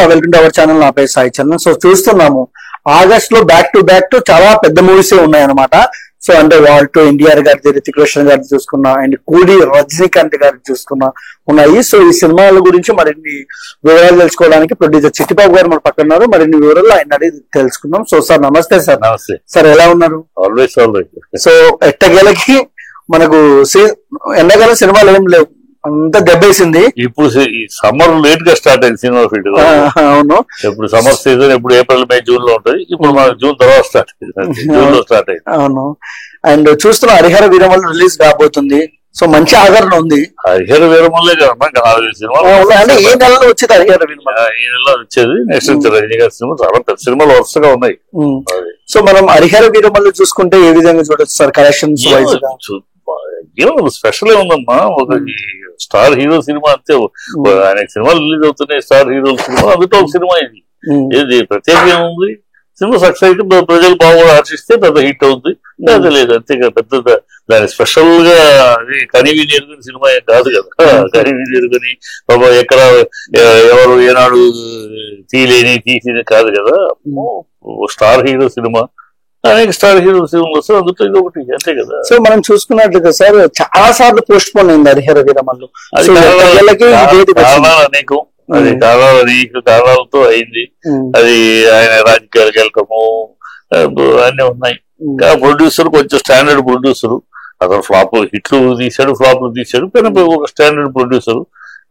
Welcome to our channel. నా పేరు Sai Charan. So చూస్తున్నాము ఆగస్ట్ లో బ్యాక్ టు చాలా పెద్ద మూవీస్ ఉన్నాయన్నమాట. సో అంటే వాల్ట్ ఎన్టీఆర్ గారి, రితిక్ రోషన్ గారిని చూసుకున్నా, అండ్ కూలీ రజనీకాంత్ గారిని చూసుకున్నా ఉన్నాయి. సో ఈ సినిమాల గురించి మరిన్ని వివరాలు తెలుసుకోవడానికి ప్రొడ్యూసర్ చిట్టిబాబు గారు మన పక్కన ఉన్నారు. మరిన్ని వివరాలు ఆయన అడిగి తెలుసుకుందాం. సో సార్ నమస్తే సార్. నమస్తే సార్, ఎలా ఉన్నారు? ఆల్వేస్ సో ఎట్టగేలకి మనకు ఎండాకాలం సినిమాలు ఏం లేవు, అంతా దెబ్బేసింది. ఇప్పుడు సమ్మర్ లేట్ గా స్టార్ట్ అయింది సినిమా ఫీల్డ్. అవును, ఇప్పుడు సమ్మర్ సీజన్ ఇప్పుడు ఏప్రిల్ మే జూన్ లో ఉంటుంది. ఇప్పుడు మనకు జూన్ తర్వాత స్టార్ట్ అయింది, జూన్ లో స్టార్ట్ అయింది. అవును, అండ్ చూస్తున్న హరిహర వీరమల్లు రిలీజ్ కాబోతుంది. సో మంచి ఆదరణ ఉంది. హరిహర వీరమల్లే కదా సినిమా అంటే ఏ నెలలో వచ్చేది హరిహర వీరమల్లు? ఈ నెలలో వచ్చేది. నెక్స్ట్ రజనీ గారి సినిమా చాలా పెద్ద సినిమాలు వరుసగా ఉన్నాయి. సో మనం హరిహర వీరమల్లు చూసుకుంటే ఏ విధంగా చూడొచ్చు సార్? కలెక్షన్స్ వైజ్ స్పెషల్ ఉందమ్మా. ఒక స్టార్ హీరో సినిమా అంతే. ఆయన సినిమాలు రిలీజ్ అవుతున్నాయి, స్టార్ హీరో సినిమా. అందులో ఒక సినిమా ఇది ప్రత్యేకంగా ఉంది. సినిమా సక్సెస్ అయితే ప్రజలు బాగా ఆశిస్తే పెద్ద హిట్ అవుతుంది, అది లేదు అంతేగా. పెద్ద దాని స్పెషల్ గా అది కనివిని ఎరుగుని సినిమా ఏం కాదు కదా. కనివిని ఎరుగుని బాబా ఎక్కడ ఎవరు ఏనాడు తీసిన కాదు కదా. స్టార్ హీరో సినిమా, అనేక స్టార్ హీరో సినిమాలు వస్తారు, అందులో ఇది ఒకటి అంతే కదా. సో మనం చూసుకున్నట్లుగా సార్ చాలా సార్లు పోస్ట్ పోన్ అయింది హరిహర వీరమల్లు. కారణాలు అనేకం, అది కారణాలతో అయింది. అది ఆయన రాజకీయాలకు వెళ్ళటము అన్నీ ఉన్నాయి. ఇంకా ప్రొడ్యూసర్ కొంచెం స్టాండర్డ్ ప్రొడ్యూసర్, అతను హిట్లు తీశాడు, ఫ్లాప్లు తీశాడు, కానీ ఒక స్టాండర్డ్ ప్రొడ్యూసర్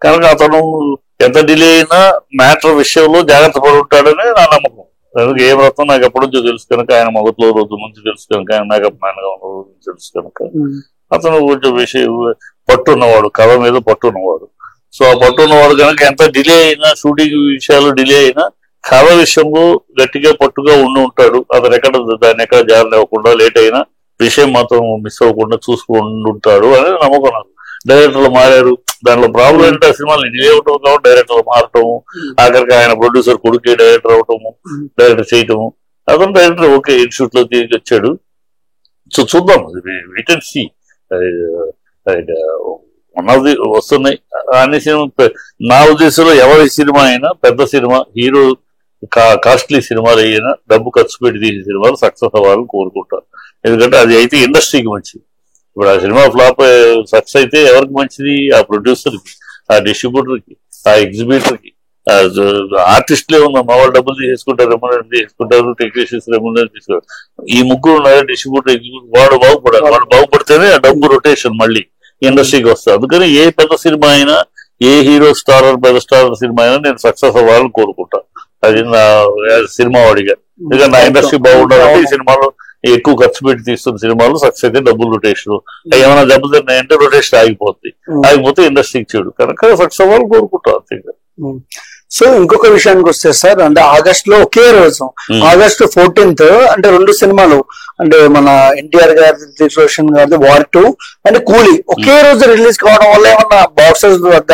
కనుక అతను ఎంత డిలే అయినా మ్యాటర్ విషయంలో జాగ్రత్త పడి ఉంటాడని నా నమ్మకం. కనుక ఏ వ్రతం నాకు ఎప్పటి నుంచో తెలుసు కనుక, ఆయన మొదట్లో రోజు నుంచి తెలుసు కనుక, ఆయన మేకప్ మ్యాన్ గా ఉన్న రోజు తెలుసు కనుక, అతను కొంచెం పట్టున్నవాడు, కథ మీద పట్టున్నవాడు. సో ఆ పట్టున్నవాడు కనుక ఎంత డిలే అయినా, షూటింగ్ విషయాలు డిలే అయినా, కథ విషయంలో గట్టిగా పట్టుగా ఉంటాడు. అతను దాన్ని ఎక్కడ జారనివ్వకుండా, లేట్ అయినా విషయం మాత్రం మిస్ అవ్వకుండా చూసుకుంటూ ఉంటాడు అనేది నమ్మకం నాకు. డైరెక్టర్లు మారారు, దాంట్లో ప్రాబ్లం ఏంటంటే ఆ సినిమాలు డిలే అవటం కాబట్టి డైరెక్టర్లు మారటము, ఆఖరికి ఆయన ప్రొడ్యూసర్ కొడుకే డైరెక్టర్ అవటము, డైరెక్టర్ చేయటము. అతను డైరెక్టర్ ఓకే ఇన్స్టిట్యూట్ లో తిరిగి వచ్చాడు. సో చూద్దాం, వెయిట్ అండ్ సీ. ఉన్నది వస్తున్నాయి అన్ని సినిమా. నా ఉద్దేశంలో ఎవరి సినిమా అయినా, పెద్ద సినిమా, హీరో కాస్ట్లీ సినిమాలు అయినా, డబ్బు ఖర్చు పెట్టి తీసే సినిమాలు సక్సెస్ అవ్వాలని కోరుకుంటారు. ఎందుకంటే అది అయితే ఇండస్ట్రీకి మంచిది. ఇప్పుడు ఆ సినిమా ఫ్లాప్ సక్సెస్ అయితే ఎవరికి మంచిది? ఆ ప్రొడ్యూసర్కి, ఆ డిస్ట్రిబ్యూటర్కి, ఆ ఎగ్జిబిటర్కి, ఆర్టిస్ట్లే ఉందమ్మా. వాళ్ళు డబ్బులు తీసుకుంటారు, రెమ్యూనరేషన్ తీసుకుంటారు, టెక్నీషియన్స్ రెమ్యూనరేషన్ తీసుకుంటారు. ఈ ముగ్గురు ఉన్నారు, డిస్ట్రిబ్యూటర్, ఎగ్జిబ్యూటర్. వాడు బాగుపడాలి, వాడు బాగుపడితేనే ఆ డబ్బు రొటేషన్ మళ్ళీ ఇండస్ట్రీకి వస్తుంది. అందుకని ఏ పెద్ద సినిమా అయినా, ఏ హీరో స్టార్ పెద్ద స్టార్ సినిమా అయినా నేను సక్సెస్ అవ్వాలని కోరుకుంటాను. అది నా సినిమా వాడిగా. ఎందుకంటే నా ఇండస్ట్రీ బాగుండాలంటే ఈ సినిమాలో ఎక్కువ ఖర్చు పెట్టి తీస్తున్న సినిమాలు సక్సెస్ అయితే డబ్బులు రొటేషన్, ఏమైనా దెబ్బతిన్నాయంటే రొటేషన్ ఆగిపోతే ఇండస్ట్రీకి చెడు. కనుక సక్సెస్ అవ్వాలని కోరుకుంటాం అంతే. సో ఇంకొక విషయానికి వస్తే సార్, అంటే ఆగస్ట్ లో ఒకే రోజు ఆగస్ట్ 14th అంటే రెండు సినిమాలు, అంటే మన ఎన్టీఆర్ గారి, రితిక్ రోషన్ గారి వార్ 2 అంటే కూలీ ఒకే రోజు రిలీజ్ కావడం వల్ల ఏమన్నా బాక్సెస్ వద్ద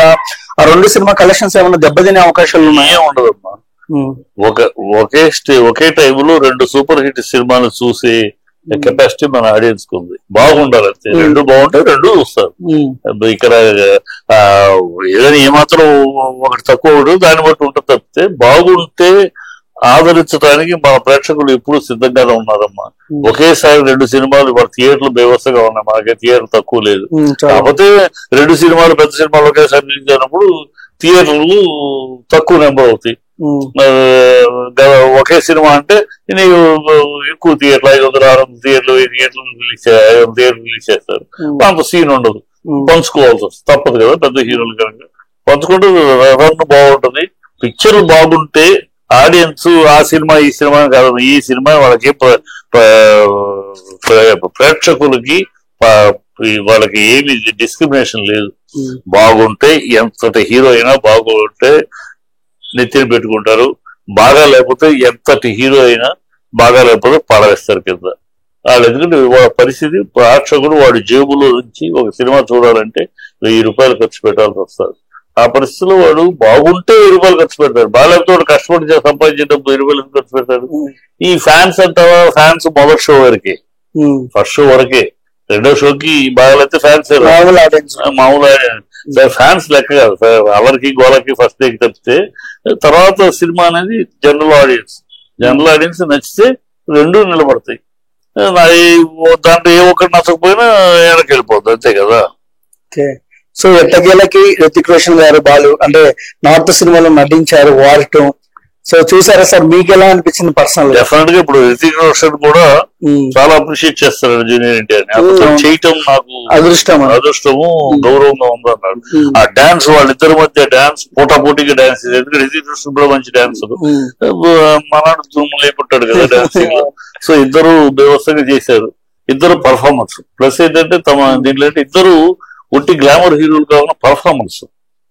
ఆ రెండు సినిమా కలెక్షన్స్ ఏమన్నా దెబ్బతినే అవకాశాలు ఉన్నాయా? ఉండదమ్మా. ఒకే టైంలో రెండు సూపర్ హిట్ సినిమాలు చూసి కెపాసిటీ మన ఆడియన్స్ కు ఉంది. బాగుండాలి అంతే, రెండు బాగుంటే రెండు చూస్తారు. ఇక్కడ ఏదైనా ఏమాత్రం ఒకటి తక్కువ ఉంటుంది, దాన్ని బట్టి ఉంటుంది తప్పితే బాగుంటే ఆదరించడానికి మన ప్రేక్షకులు ఎప్పుడు సిద్ధంగానే ఉన్నారమ్మా. ఒకేసారి రెండు సినిమాలు మన థియేటర్లు బేవస్థగా ఉన్నాయి, మనకి థియేటర్ తక్కువ లేదు. కాకపోతే రెండు సినిమాలు, పెద్ద సినిమాలు ఒకేసారి రిలీజ్ అయినప్పుడు థియేటర్లు తక్కువ నెంబర్ అవుతాయి. ఒకే సినిమా అంటే ఎక్కువ థియేటర్లు, 500, 600 థియేటర్లు, 1000 థియేటర్లు రిలీజ్ చేస్తారు. అంత సీన్ ఉండదు, పంచుకోవాల్సి వస్తుంది, తప్పదు కదా. పెద్ద హీరోలు కనుక పంచుకుంటే రన్ బాగుంటుంది. పిక్చర్ బాగుంటే ఆడియన్స్ ఆ సినిమా ఈ సినిమా కాదు, ఈ సినిమా వాళ్ళకి ప్రేక్షకులకి వాళ్ళకి ఏమి డిస్క్రిమినేషన్ లేదు. బాగుంటే ఎంతటి హీరో అయినా బాగుంటే నెత్తిని పెట్టుకుంటారు, బాగా లేకపోతే ఎంతటి హీరో అయినా బాగా లేకపోతే పడవేస్తారు కింద వాళ్ళు. ఎందుకంటే వాళ్ళ పరిస్థితి, ప్రేక్షకుడు వాడి జేబులో నుంచి ఒక సినిమా చూడాలంటే 1000 రూపాయలు ఖర్చు పెట్టాల్సి వస్తుంది. ఆ పరిస్థితిలో వాడు బాగుంటే 1000 రూపాయలు ఖర్చు పెడతాడు, బాగాలేకపోతే వాడు కష్టపడి సంపాదించే డబ్బు 1000 రూపాయలు ఖర్చు పెడతాడు. ఈ ఫ్యాన్స్ అంటావా, ఫ్యాన్స్ మొదటి షో వరకే, ఫస్ట్ షో వరకే. రెండో షోకి బాగాలైతే ఫ్యాన్స్ మామూలు సార్ ఫ్యాన్స్ లెక్క కాదు సార్, అల్లరికి గోలకి ఫస్ట్ డే తప్పితే తర్వాత సినిమా అనేది జనరల్ ఆడియన్స్ నచ్చితే రెండు నిలబడతాయి. దాంట్లో ఏ ఒక్కటి నచ్చకపోయినా వెనక్కి వెళ్ళిపోద్ది, అంతే కదా. సో ఎట్టకేలకి రితిక్ రోషన్ గారు బాలు అంటే నార్త్ సినిమాలో నటించారు వార్ 2. సో చూసారా సార్, మీకు ఎలా అనిపించింది పర్సనల్? డెఫినెట్ గా ఇప్పుడు రితిక్ రోషన్ కూడా చాలా అప్రిషియేట్ చేస్తారు జూనియర్ ఎన్టీఆర్ చేయటం నాకు అదృష్టము గౌరవంగా ఉందన్నాడు. ఆ డాన్స్ వాళ్ళిద్దరి మధ్య డాన్స్ పోటాపోటీగా డాన్స్, ఎందుకంటే రితిక్ రోషన్ కూడా మంచి డాన్స్ మనాడు దుమ్ము లేపుంటాడు కదా డాన్సింగ్ లో. సో ఇద్దరు వ్యవస్థగా చేశారు, ఇద్దరు పర్ఫార్మెన్స్. ప్లస్ ఏంటంటే తమ దీంట్లో ఇద్దరు ఒట్టి గ్లామర్ హీరోలు కావాలన్న పర్ఫార్మెన్స్,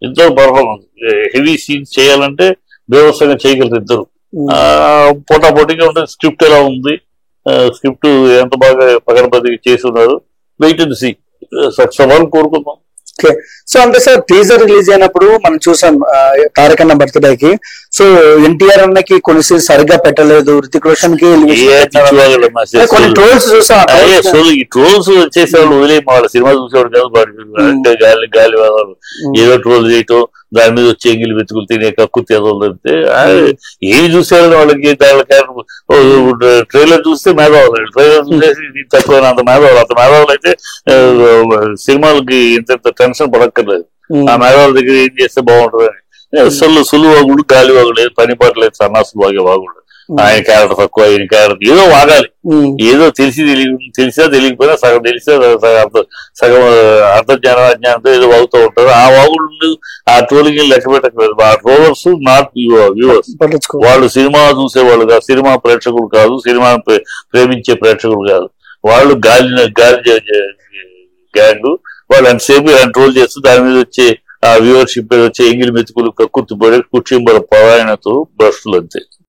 ఇద్దరు పర్ఫార్మెన్స్ హెవీ సీన్స్ చేయాలంటే వ్యవస్థగా చేయగలరు ఇద్దరు. పోటాపోటీగా ఉంటుంది. స్క్రిప్ట్ ఎలా ఉంది, స్క్రిప్ట్ ఎంత బాగా పగడబద్దిగా చేసి ఉన్నారు. వెయిట్ అండ్ సీ, సక్సెస్ అవ్వాలని కోరుకుందాం. సో అంటే సార్ టీజర్ రిలీజ్ అయినప్పుడు మనం చూసాం తారక్ అన్న బర్త్డేకి. సో ఎన్టీఆర్ అన్నకి కొన్ని సీన్స్ సరిగ్గా పెట్టలేదు, రితిక్ రోషన్ కి కొన్ని ట్రోల్స్ చూసాం. ఈ ట్రోల్స్ వచ్చేసేవాళ్ళు వదిలేం, వాళ్ళ సినిమా చూసేవాడు కాదు. అంటే గాలి వాదాలు ఏదో ట్రోల్ చేయటం, దాని మీద వచ్చి ఎంగిలి వెతుకులు తినే కక్కుర్తి అంటే ఏమి చూసేవాళ్ళు వాళ్ళకి. ట్రైలర్ చూస్తే మేధావులు, ట్రైలర్ చూసేసి తక్కువ అంత మేధావులు అయితే సినిమాలకి ఇంత టెన్షన్ పడక్కర్లేదు. ఆ మేధావుల దగ్గర ఏం చేస్తే బాగుంటుంది అని సులువు వాగుడు, గాలి వాగుడు, పని పట్టలేదు, సన్నాసులు బాగా వాగుడు. ఆయన క్యారెక్టర్ తక్కువ, ఆయన క్యారెక్టర్ ఏదో వాగాలి, ఏదో తెలిసినా తెలియకపోయినా సగం తెలిసినా సగం అర్థజ్ఞానం అజ్ఞానంతో ఏదో వాగుతూ ఉంటారు. ఆ వాగుడు ఆ ట్రోలింగ్ లెక్క పెట్టకలేదు. ఆ ట్రోలర్స్ నాట్ వ్యూవర్స్, వాళ్ళు సినిమా చూసేవాళ్ళు కాదు, సినిమా ప్రేక్షకులు కాదు, సినిమా ప్రేమించే ప్రేక్షకులు కాదు. వాళ్ళు గాలి గ్యాంగ్. వాళ్ళు ఎంతసేపు ట్రోల్ చేస్తూ దాని మీద వచ్చే ఆ వ్యూవర్షిప్ మీద వచ్చే ఎంగిలి మెతుకులు కక్కుర్తిపడే కుర్చీంబల పరాయణతో భ్రష్టులు అంతే.